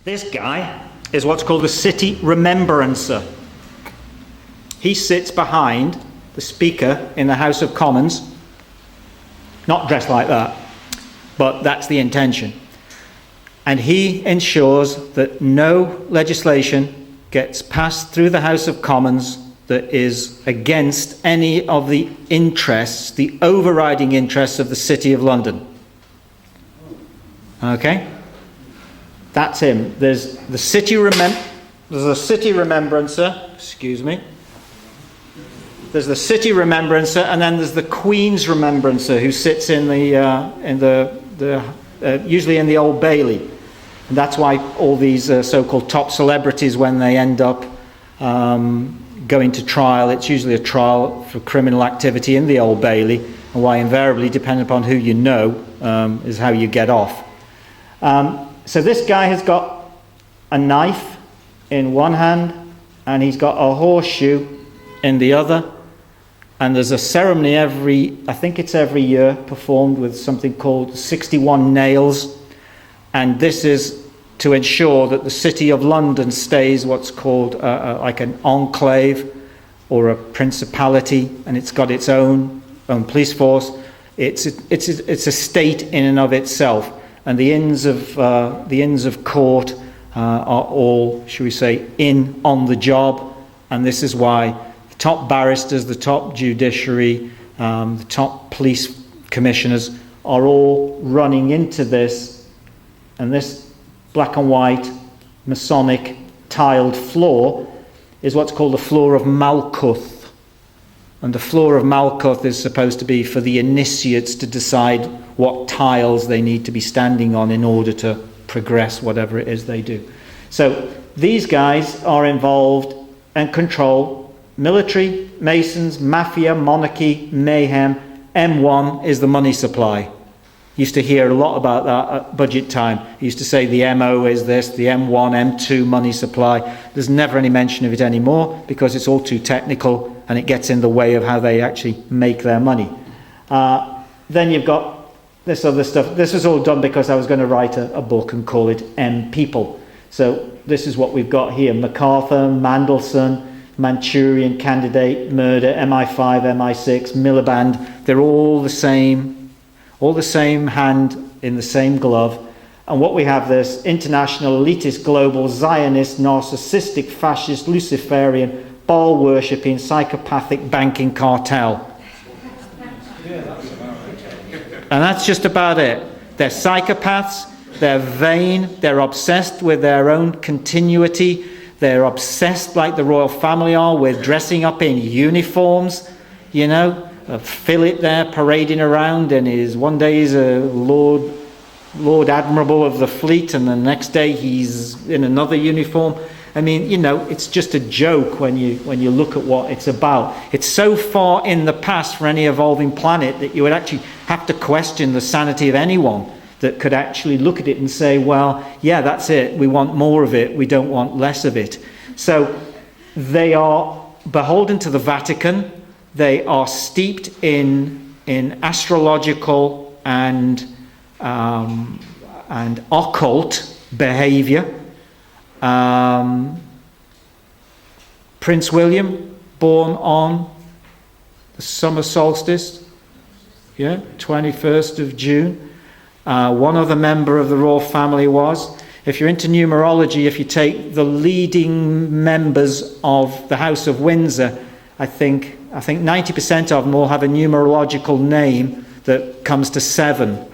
This guy is what's called the city remembrancer. He sits behind the Speaker in the House of Commons, not dressed like that, but that's the intention. And he ensures that no legislation gets passed through the House of Commons that is against any of the interests, the overriding interests of the City of London. Okay? That's him. There's a city remembrancer, excuse me. There's the city remembrancer, and then there's the Queen's remembrancer, who sits in usually in the Old Bailey. And that's why all these so-called top celebrities, when they end up going to trial, it's usually a trial for criminal activity in the Old Bailey, and why invariably, depending upon who you know, is how you get off. So this guy has got a knife in one hand, and he's got a horseshoe in the other. And there's a ceremony I think it's every year, performed with something called 61 nails. And this is to ensure that the City of London stays what's called like an enclave or a principality, and it's got its own police force. It's a state in and of itself. And the Inns of Court are all, shall we say, in on the job. And this is why the top barristers, the top judiciary, the top police commissioners are all running into this. And this black and white Masonic tiled floor is what's called the floor of Malkuth. And the floor of Malkuth is supposed to be for the initiates to decide what tiles they need to be standing on in order to progress whatever it is they do. So these guys are involved and control military, Masons, mafia, monarchy, mayhem. M1 is the money supply. Used to hear a lot about that at budget time. Used to say the MO is this, the M1, M2 money supply. There's never any mention of it anymore because it's all too technical and it gets in the way of how they actually make their money. Then you've got this other stuff. This was all done because I was going to write a book and call it M People. So this is what we've got here. MacArthur, Mandelson, Manchurian Candidate, Murder, MI5, MI6, Miliband. They're all the same hand in the same glove. And what we have, this international, elitist, global, Zionist, narcissistic, fascist, Luciferian, Baal-worshipping, psychopathic banking cartel. And that's just about it. They're psychopaths, they're vain, they're obsessed with their own continuity, they're obsessed, like the royal family are, with dressing up in uniforms, you know, a Philip there parading around, and one day he's a Lord Admiral of the fleet, and the next day he's in another uniform. I mean, you know, it's just a joke when you look at what it's about. It's so far in the past for any evolving planet that you would actually have to question the sanity of anyone that could actually look at it and say, well, yeah, that's it. We want more of it. We don't want less of it. So they are beholden to the Vatican. They are steeped in astrological and occult behavior. Prince William, born on the summer solstice, 21st of June. One other member of the royal family was. If you're into numerology, if you take the leading members of the House of Windsor, I think 90% of them all have a numerological name that comes to 7.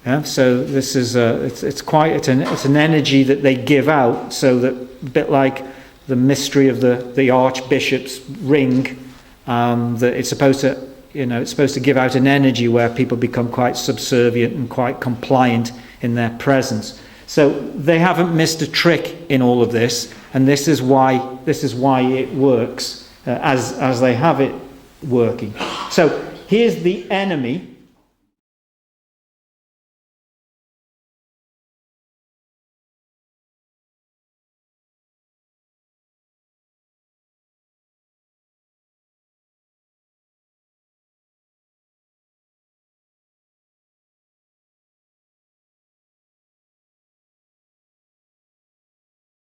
Yeah, so this is it's an energy that they give out, so that a bit like the mystery of the Archbishop's ring, that it's supposed to give out an energy where people become quite subservient and quite compliant in their presence. So they haven't missed a trick in all of this, and this is why it works as they have it working. So here's the enemy.